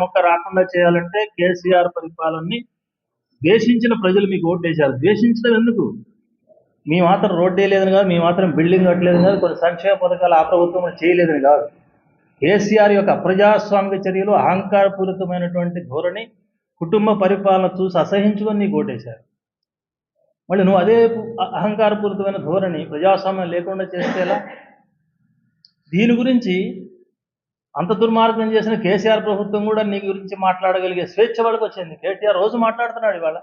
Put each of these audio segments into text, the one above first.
మొక్క రాకుండా చేయాలంటే కేసీఆర్ పరిపాలనని ద్వేషించిన ప్రజలు మీకు ఓటేశారు. ద్వేషించడం ఎందుకు? మీ మాత్రం రోడ్డు వేయలేదని కాదు, మీ మాత్రం బిల్డింగ్ కట్టలేదని కాదు, కొన్ని సంక్షేమ పథకాలు ఆ ప్రభుత్వం చేయలేదని కాదు. కేసీఆర్ యొక్క అప్రజాస్వామిక చర్యలు, అహంకారపూరితమైనటువంటి ధోరణి, కుటుంబ పరిపాలన చూసి అసహించుకొని నీకు ఓటేశారు. మళ్ళీ నువ్వు అదే అహంకారపూరితమైన ధోరణి ప్రజాస్వామ్యం లేకుండా చేస్తేలా? దీని గురించి అంత దుర్మార్గం చేసిన కేసీఆర్ ప్రభుత్వం కూడా నీ గురించి మాట్లాడగలిగే స్వేచ్ఛ వాళ్ళకి వచ్చింది. కేటీఆర్ రోజు మాట్లాడుతున్నాడు. ఇవాళ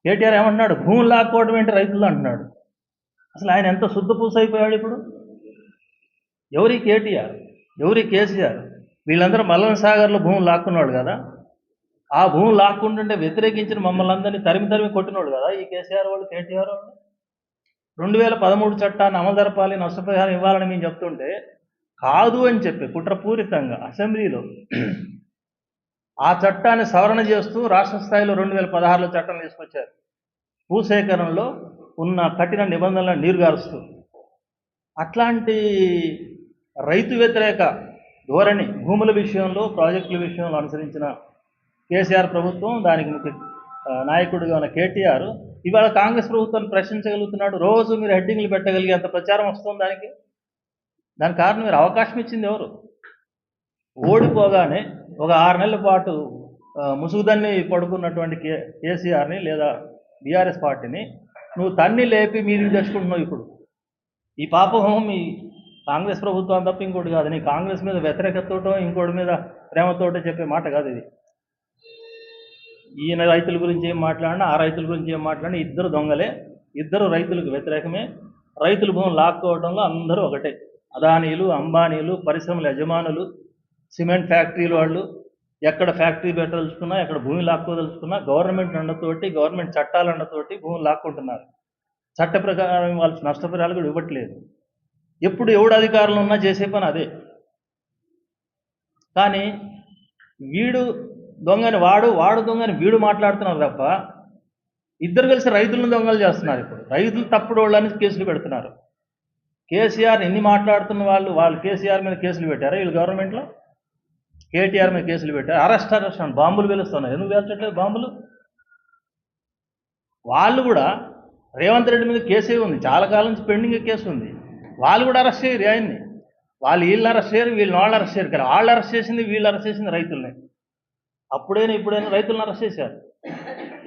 కేటీఆర్ ఏమంటున్నాడు? భూములు లాక్కోవడం ఏంటి రైతులు అంటున్నాడు. అసలు ఆయన ఎంత శుద్ధపూస అయిపోయాడు ఇప్పుడు. ఎవరి కేటీఆర్, ఎవరి కేసీఆర్? వీళ్ళందరూ మల్లన సాగర్లో భూములు లాక్కున్నాడు కదా. ఆ భూములు లాక్కుంటుంటే వ్యతిరేకించిన మమ్మల్ని అందరినీ తరిమి కొట్టినోడు కదా ఈ కేసీఆర్ వాళ్ళు, కేటీఆర్ వాళ్ళు. 2013 చట్టాన్ని అమలు జరపాలి, నష్టపరిహారం ఇవ్వాలని మేము చెప్తుంటే కాదు అని చెప్పి కుట్రపూరితంగా అసెంబ్లీలో ఆ చట్టాన్ని సవరణ చేస్తూ రాష్ట్ర స్థాయిలో 2016లో చట్టం తీసుకొచ్చారు. భూసేకరణలో ఉన్న కఠిన నిబంధనలను నీరుగారుస్తూ అట్లాంటి రైతు వ్యతిరేక ధోరణి భూముల విషయంలో, ప్రాజెక్టుల విషయంలో అనుసరించిన కేసీఆర్ ప్రభుత్వం, దానికి ముఖ్య నాయకుడిగా ఉన్న కేటీఆర్ ఇవాళ కాంగ్రెస్ ప్రభుత్వాన్ని ప్రశ్నించగలుగుతున్నాడు. రోజు మీరు హెడ్డింగ్లు పెట్టగలిగే అంత ప్రచారం వస్తుంది దానికి. దానికి కారణం మీరు అవకాశం ఇచ్చింది ఎవరు? ఓడిపోగానే ఒక 6 నెలల పాటు ముసుగుదన్ని పడుకున్నటువంటి కేసీఆర్ని లేదా బీఆర్ఎస్ పార్టీని నువ్వు తన్ని లేపి మీదికి తెచ్చుకుంటున్నావు. ఇప్పుడు ఈ పాపం మీ కాంగ్రెస్ ప్రభుత్వం తప్ప ఇంకోటి కాదు. నీ కాంగ్రెస్ మీద వ్యతిరేకతతో ఇంకోటి మీద ప్రేమతోటే చెప్పే మాట కాదు ఇది. ఈయన రైతుల గురించి ఏం మాట్లాడినా, ఆ రైతుల గురించి ఏం మాట్లాడినా ఇద్దరు దొంగలే, ఇద్దరు రైతులకు వ్యతిరేకమే. రైతుల భూములు లాక్కోవడంలో అందరూ ఒకటే. అదానీలు, అంబానీలు, పరిశ్రమల యజమానులు, సిమెంట్ ఫ్యాక్టరీలు వాళ్ళు ఎక్కడ ఫ్యాక్టరీ పెట్టదలుచుకున్నా, ఎక్కడ భూమి లాక్కోదలుచుకున్నా గవర్నమెంట్ అండతోటి, గవర్నమెంట్ చట్టాల అండతోటి భూములు లాక్కుంటున్నారు. చట్ట ప్రకారం వాళ్ళకి నష్టపరిహారాలు కూడా ఇవ్వట్లేదు. ఎప్పుడు ఎవడు అధికారులు ఉన్నా చేసే పని అదే. కానీ వీడు దొంగని వాడు దొంగని వీడు మాట్లాడుతున్నారు తప్ప ఇద్దరు కలిసి రైతులను దొంగలు చేస్తున్నారు. ఇప్పుడు రైతులు తప్పుడు వాళ్ళని కేసులు పెడుతున్నారు. కేసీఆర్ ఎన్ని మాట్లాడుతున్న వాళ్ళు కేసీఆర్ మీద కేసులు పెట్టారు. వీళ్ళు గవర్నమెంట్లో కేటీఆర్ మీద కేసులు పెట్టారు. అరెస్ట్ అని బాంబులు పేలుస్తున్నారు. ఎందుకు పేల్చట్లేదు బాంబులు? వాళ్ళు కూడా రేవంత్ రెడ్డి మీద కేసే ఉంది, చాలా కాలం నుంచి పెండింగ్ కేసు ఉంది. వాళ్ళు కూడా అరెస్ట్ చేయరు ఆయన్ని. వీళ్ళని అరెస్ట్ చేయరు, వాళ్ళు అరెస్ట్ చేయరు. కానీ వాళ్ళు అరెస్ట్ చేసింది, వీళ్ళు అరెస్ట్ చేసింది రైతుల్ని. ఇప్పుడైనా రైతులను అరెస్ట్ చేశారు.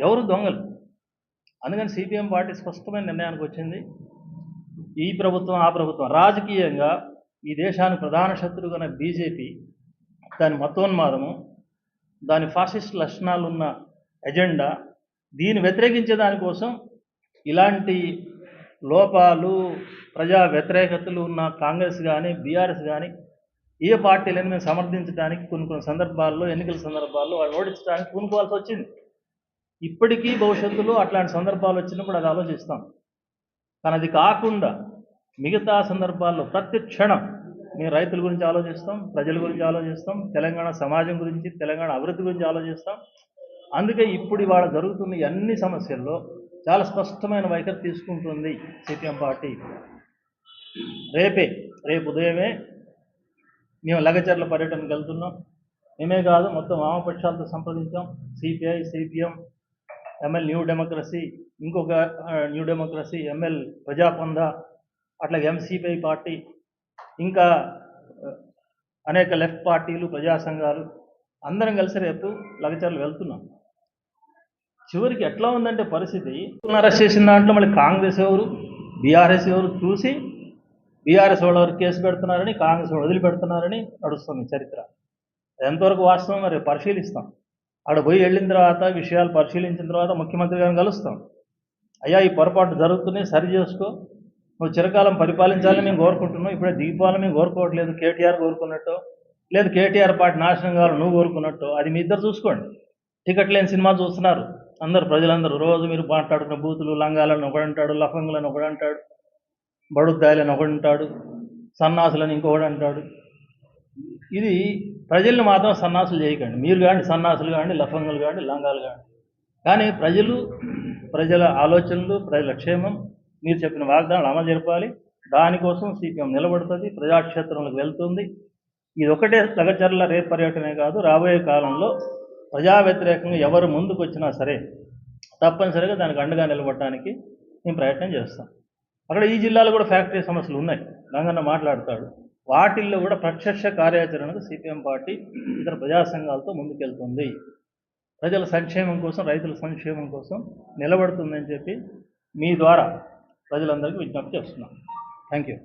ఎవరు దొంగలు? అందుకని సిపిఎం పార్టీ స్పష్టమైన నిర్ణయానికి వచ్చింది. ఈ ప్రభుత్వం, ఆ ప్రభుత్వం రాజకీయంగా ఈ దేశానికి ప్రధాన శత్రువుగా బీజేపీ, దాని మతోన్మాదము, దాని ఫాసిస్ట్ లక్షణాలు ఉన్న ఎజెండా, దీన్ని వ్యతిరేకించే దానికోసం ఇలాంటి లోపాలు, ప్రజా వ్యతిరేకతలు ఉన్న కాంగ్రెస్ కానీ, బీఆర్ఎస్ కానీ ఏ పార్టీలను మేము సమర్థించడానికి కొన్ని సందర్భాల్లో, ఎన్నికల సందర్భాల్లో వాళ్ళు ఓడించడానికి పూనుకోవాల్సి వచ్చింది. ఇప్పటికీ భవిష్యత్తులో అట్లాంటి సందర్భాలు వచ్చినప్పుడు అది ఆలోచిస్తాం. కానీ అది కాకుండా మిగతా సందర్భాల్లో ప్రతి క్షణం మేము రైతుల గురించి ఆలోచిస్తాం, ప్రజల గురించి ఆలోచిస్తాం, తెలంగాణ సమాజం గురించి, తెలంగాణ అభివృద్ధి గురించి ఆలోచిస్తాం. అందుకే ఇప్పుడు ఇవాళ జరుగుతున్న అన్ని సమస్యల్లో చాలా స్పష్టమైన వైఖరి తీసుకుంటుంది సిపిఎం పార్టీ. రేపు ఉదయమే మేము లగచర్ల పర్యటనకు వెళ్తున్నాం. మేమే కాదు, మొత్తం వామపక్షాలతో సంప్రదించాం. CPI, CPM, ML new democracy, ఇంకొక న్యూ డెమోక్రసీ, ఎంఎల్ ప్రజాపంద, అట్లాగే ఎంసిపిఐ పార్టీ, ఇంకా అనేక లెఫ్ట్ పార్టీలు, ప్రజా సంఘాలు అందరం కలిసి రేపు లగచర్లు వెళ్తున్నాం. చివరికి ఎట్లా ఉందంటే పరిస్థితి, అరెస్ట్ చేసిన దాంట్లో మళ్ళీ కాంగ్రెస్ ఎవరు, బీఆర్ఎస్ ఎవరు చూసి బీఆర్ఎస్ వాళ్ళు ఎవరు కేసు పెడుతున్నారని, కాంగ్రెస్ వాళ్ళు వదిలిపెడుతున్నారని నడుస్తుంది చరిత్ర. ఎంతవరకు వాస్తవం మరి పరిశీలిస్తాం. అక్కడ వెళ్ళిన తర్వాత విషయాలు పరిశీలించిన తర్వాత ముఖ్యమంత్రి గారిని కలుస్తాం. అయ్యా, ఈ పొరపాటు జరుగుతున్నాయి, సరి చేసుకో, నువ్వు చిరకాలం పరిపాలించాలని మేము కోరుకుంటున్నాం, ఇప్పుడే దిగిపోవాలని మేము కోరుకోవట్లేదు, కేటీఆర్ కోరుకున్నట్టు, లేదు కేటీఆర్ పార్టీ నాశనం కావాలని నువ్వు కోరుకున్నట్టు, అది మీ ఇద్దరు చూసుకోండి. టికెట్ లేని సినిమా చూస్తున్నారు అందరు ప్రజలందరూ. రోజు మీరు మాట్లాడుకున్న బూతులు, లంగాలను ఒకడంటాడు, లఫంగులను ఒకడంటాడు, బడుద్దాయిలని ఒకడంటాడు, సన్నాసులని ఇంకొకడు అంటాడు. ఇది ప్రజల్ని మాత్రం సన్నాసులు చేయకండి. మీరు కానీ సన్నాసులు కానీ, లఫంగులు కానీ, లంగాలు కానీ. కానీ ప్రజల ఆలోచనలు, ప్రజల క్షేమం, మీరు చెప్పిన వాగ్దానాలు అమలు జరపాలి. దానికోసం సిపిఎం నిలబడుతుంది, ప్రజాక్షేత్రంలోకి వెళ్తుంది. ఇది ఒకటే లగచర్ల రేపు పర్యటనే కాదు, రాబోయే కాలంలో ప్రజా వ్యతిరేకంగా ఎవరు ముందుకు వచ్చినా సరే తప్పనిసరిగా దానికి అండగా నిలబడటానికి మేము ప్రయత్నం చేస్తాం. అక్కడ ఈ జిల్లాలో కూడా ఫ్యాక్టరీ సమస్యలు ఉన్నాయి, రంగన్న మాట్లాడతాడు. వాటిల్లో కూడా ప్రత్యక్ష కార్యాచరణకు సిపిఎం పార్టీ ఇతర ప్రజా సంఘాలతో ముందుకెళ్తుంది. ప్రజల సంక్షేమం కోసం, రైతుల సంక్షేమం కోసం నిలబడుతుందని చెప్పి మీ ద్వారా ప్రజలందరికీ విజ్ఞప్తి చేస్తున్నాం. Thank you.